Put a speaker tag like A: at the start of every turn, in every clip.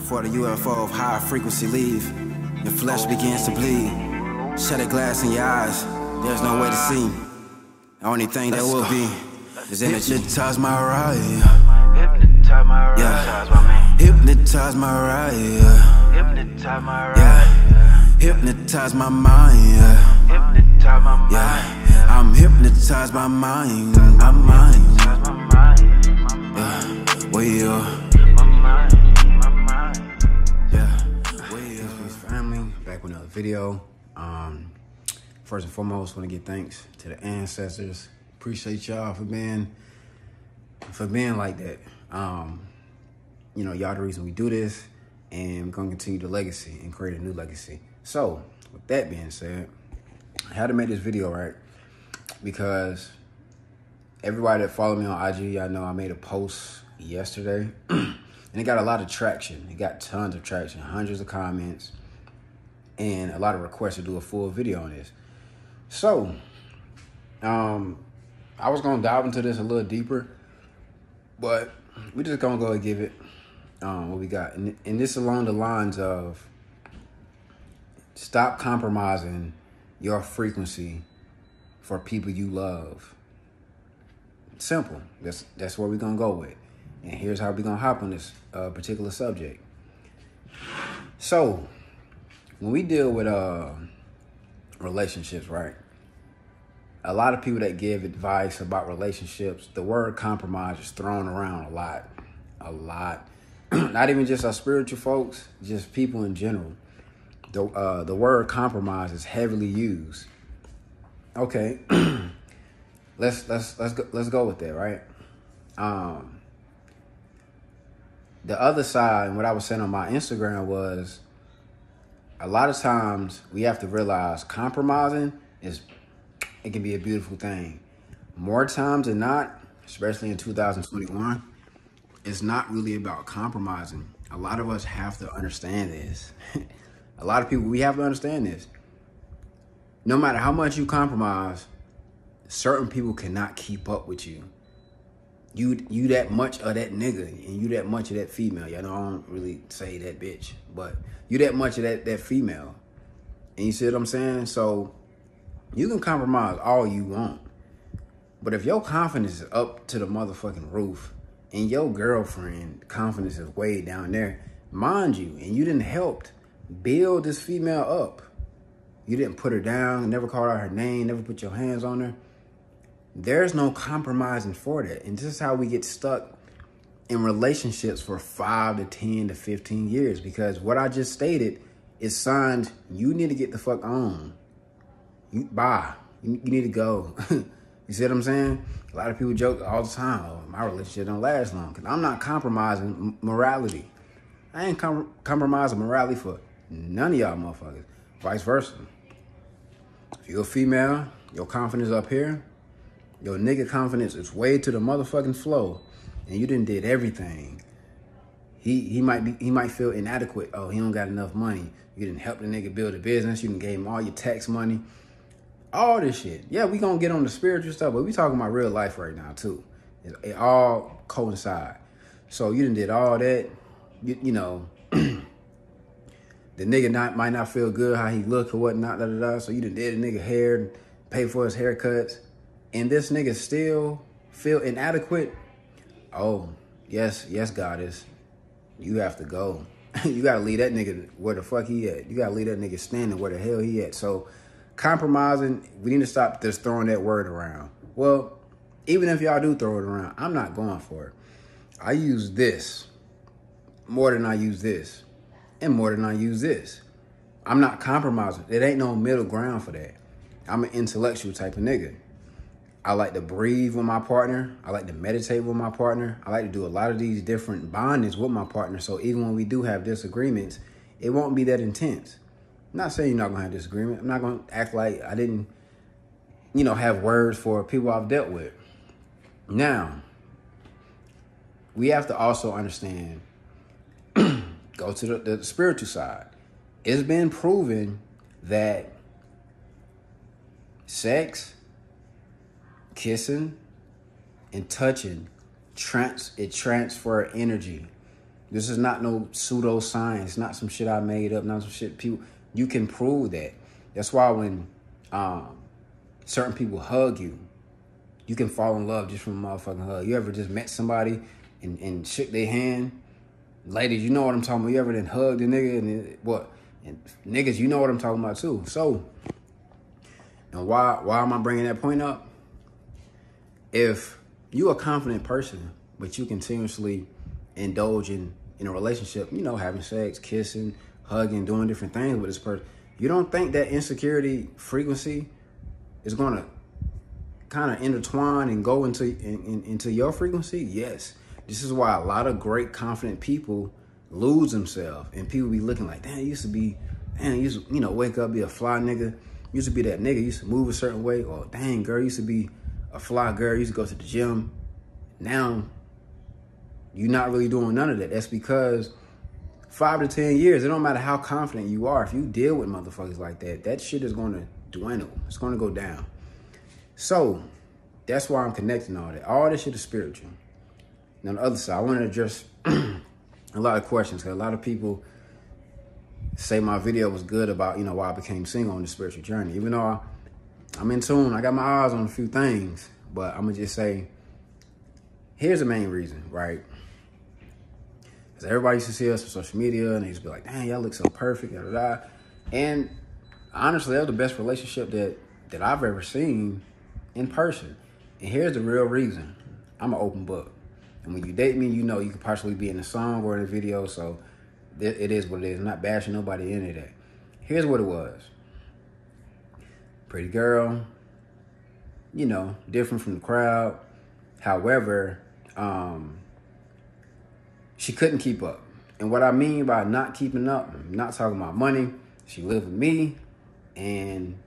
A: Before the UFO of high frequency leave, your flesh begins to bleed. Shattered glass in your eyes, there's no way to see. The only thing there will be is energy. Hypnotize my ride.
B: Hypnotize my ride.
A: Yeah. Hypnotize my ride.
B: Hypnotize my ride.
A: Yeah. Hypnotize my mind. Yeah.
B: Hypnotize my mind.
A: Yeah. I'm hypnotized by mind. My mind.
B: Hypnotize my mind.
A: Yeah. Where you are?
B: My mind. My mind.
A: Yeah. Where you are? Family, back with another video. First and foremost, want to give thanks to the ancestors. Appreciate y'all for being like that. You know, y'all the reason we do this, and we're gonna continue the legacy and create a new legacy. So, with that being said, I had to make this video, right? Because everybody that follow me on IG, y'all know I made a post yesterday, and it got a lot of traction. It got tons of traction, hundreds of comments, and a lot of requests to do a full video on this. So, I was gonna dive into this a little deeper, but we just gonna go and give it what we got. And this along the lines of stop compromising your frequency for people you love. Simple. That's where we're gonna go with. And here's how we're gonna hop on this particular subject. So, when we deal with relationships, right? A lot of people that give advice about relationships, the word compromise is thrown around a lot. Not even just our spiritual folks, just people in general. The word compromise is heavily used. Okay, let's go with that, right? The other side, and what I was saying on my Instagram was, a lot of times we have to realize compromising it can be a beautiful thing. More times than not, especially in 2021, it's not really about compromising. A lot of us have to understand this. A lot of people, we have to understand this. No matter how much you compromise, certain people cannot keep up with you. You that much of that nigga, and you that much of that female. Y'all know I don't really say that bitch, but you that much of that female. And you see what I'm saying? So you can compromise all you want, but if your confidence is up to the motherfucking roof and your girlfriend confidence is way down there, mind you, and you didn't help build this female up, you didn't put her down, never called out her name, never put your hands on her, there's no compromising for that. And this is how we get stuck in relationships for 5 to 10 to 15 years, because what I just stated is signs you need to get the fuck on. You need to go. You see what I'm saying? A lot of people joke all the time, oh, my relationship don't last long, because I'm not compromising morality. I ain't compromising morality for none of y'all motherfuckers. Vice versa. If you're a female, your confidence up here, your nigga confidence is way to the motherfucking flow, and you done did everything. He might feel inadequate. Oh, he don't got enough money. You didn't help the nigga build a business. You done gave him all your tax money. All this shit. Yeah, we gonna get on the spiritual stuff, but we talking about real life right now too. It all coincide. So you done did all that. You know, the nigga might not feel good how he look or whatnot. So you done did a nigga hair and pay for his haircuts, and this nigga still feel inadequate. Oh, yes, goddess. You have to go. You gotta leave that nigga where the fuck he at. You gotta leave that nigga standing where the hell he at. So compromising, we need to stop just throwing that word around. Well, even if y'all do throw it around, I'm not going for it. I use this more than I use this, and more than I use this. I'm not compromising. It ain't no middle ground for that. I'm an intellectual type of nigga. I like to breathe with my partner. I like to meditate with my partner. I like to do a lot of these different bondings with my partner. So even when we do have disagreements, it won't be that intense. I'm not saying you're not going to have disagreement. I'm not going to act like I didn't, have words for people I've dealt with. Now, we have to also understand, go to the spiritual side. It's been proven that sex, kissing, and touching, transfer energy. This is not no pseudoscience, not some shit I made up, not some shit people. You can prove that. That's why when certain people hug you, you can fall in love just from a motherfucking hug. You ever just met somebody and shook their hand? Ladies, you know what I'm talking about. You ever then hugged a nigga and niggas, you know what I'm talking about too. So, and why am I bringing that point up? If you a confident person, but you continuously indulge in a relationship, you know, having sex, kissing, hugging, doing different things with this person, you don't think that insecurity frequency is going to kind of intertwine and go into your frequency? Yes. This is why a lot of great, confident people lose themselves, and people be looking like, damn, used to wake up, be a fly nigga. Used to be that nigga, used to move a certain way. Or dang, girl, used to be a fly girl, used to go to the gym. Now, you're not really doing none of that. That's because 5 to 10 years, it don't matter how confident you are. If you deal with motherfuckers like that, that shit is going to dwindle. It's going to go down. So, that's why I'm connecting all that. All this shit is spiritual. And on the other side, I want to address a lot of questions, because a lot of people say my video was good about, why I became single on the spiritual journey. Even though I'm in tune, I got my eyes on a few things, but I'm going to just say, here's the main reason, right? Because everybody used to see us on social media, and they used to be like, dang, y'all look so perfect, da, da, da. And honestly, that was the best relationship that I've ever seen in person. And here's the real reason. I'm an open book. And when you date me, you know you could partially be in a song or in a video, so it is what it is. I'm not bashing nobody into that. Here's what it was. Pretty girl, different from the crowd. However, she couldn't keep up. And what I mean by not keeping up, I'm not talking about money. She lived with me, and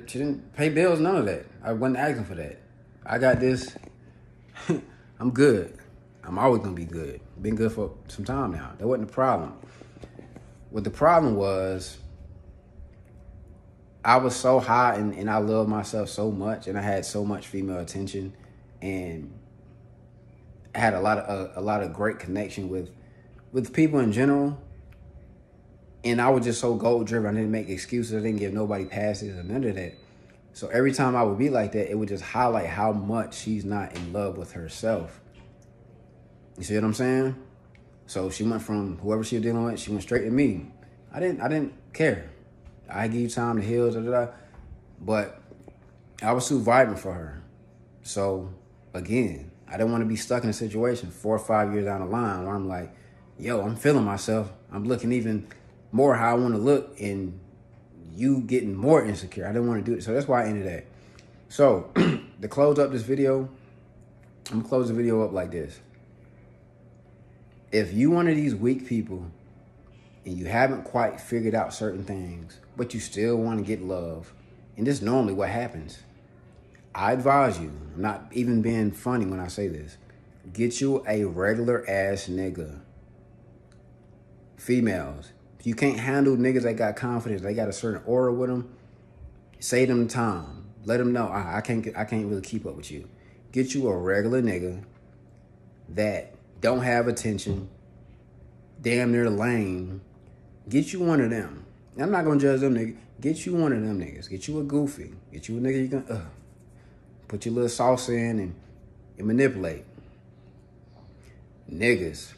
A: she didn't pay bills, none of that. I wasn't asking for that. I got this. I'm good. I'm always going to be good. Been good for some time now. That wasn't the problem. What the problem was, I was so high and I loved myself so much, and I had so much female attention, and I had a lot of great connection with people in general. And I was just so goal driven. I didn't make excuses. I didn't give nobody passes or none of that. So every time I would be like that, it would just highlight how much she's not in love with herself. You see what I'm saying? So she went from whoever she was dealing with, she went straight to me. I didn't care. I give you time to heal, da, da, da. But I was too vibrant for her. So again, I didn't want to be stuck in a situation 4 or 5 years down the line where I'm like, yo, I'm feeling myself. I'm looking even more how I want to look, and you getting more insecure. I didn't want to do it. So that's why I ended that. So to close up this video, I'm gonna close the video up like this. If you one of these weak people and you haven't quite figured out certain things, but you still want to get love, and this is normally what happens, I advise you, I'm not even being funny when I say this, get you a regular ass nigga. Females, if you can't handle niggas that got confidence, they got a certain aura with them, say them time. Let them know, I can't really keep up with you. Get you a regular nigga that don't have attention, damn near lame. Get you one of them. I'm not gonna judge them niggas. Get you one of them niggas. Get you a goofy. Get you a nigga you can put your little sauce in and manipulate. Niggas,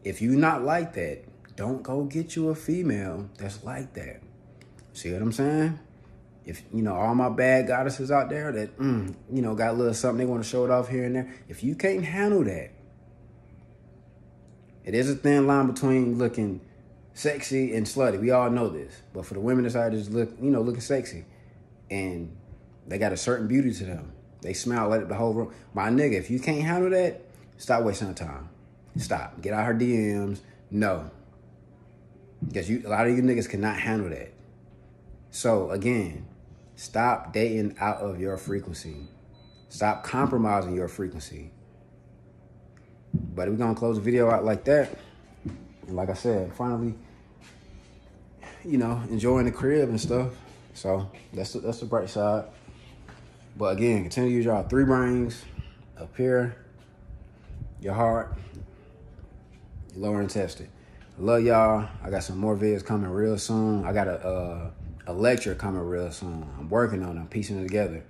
A: if you not like that, don't go get you a female that's like that. See what I'm saying? If, all my bad goddesses out there that, got a little something they want to show it off here and there. If you can't handle that, it is a thin line between looking sexy and slutty. We all know this. But for the women that's out there just looking sexy, and they got a certain beauty to them. They smile at the whole room. My nigga, if you can't handle that, stop wasting time. Stop. Get out her DMs. No. Because a lot of you niggas cannot handle that. So, again, stop dating out of your frequency. Stop compromising your frequency. But we're going to close the video out like that. And like I said, finally, enjoying the crib and stuff. So, that's the bright side. But again, continue to use y'all 3 brains up here. your heart, your lower intestine. I love y'all. I got some more videos coming real soon. I got a lecture coming real soon. I'm working on it. I'm piecing it together.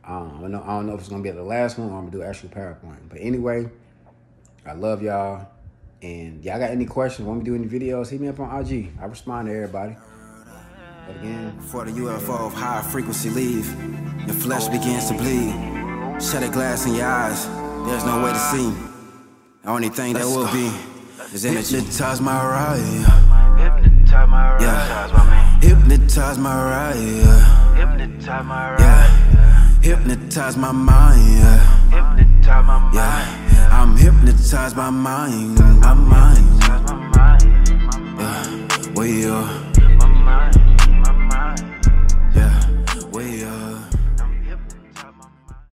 A: I don't know if it's going to be the last one or I'm going to do actual PowerPoint. But anyway, I love y'all. And y'all got any questions, want me to do any videos, hit me up on IG. I respond to everybody. But again,
C: before the UFO of high frequency leave, your flesh begins to bleed. Shattered glass in your eyes, there's no way to see. The only thing that will be is energy. Hypnotize my ride.
B: Hypnotize my ride.
C: Yeah. Hypnotize my ride.
B: Hypnotize my ride.
C: Yeah. Hypnotize my mind.
B: Hypnotize my mind.
C: Yeah. I'm hypnotized by mind. My mind.
B: Hypnotize my mind.
C: Yeah. We are.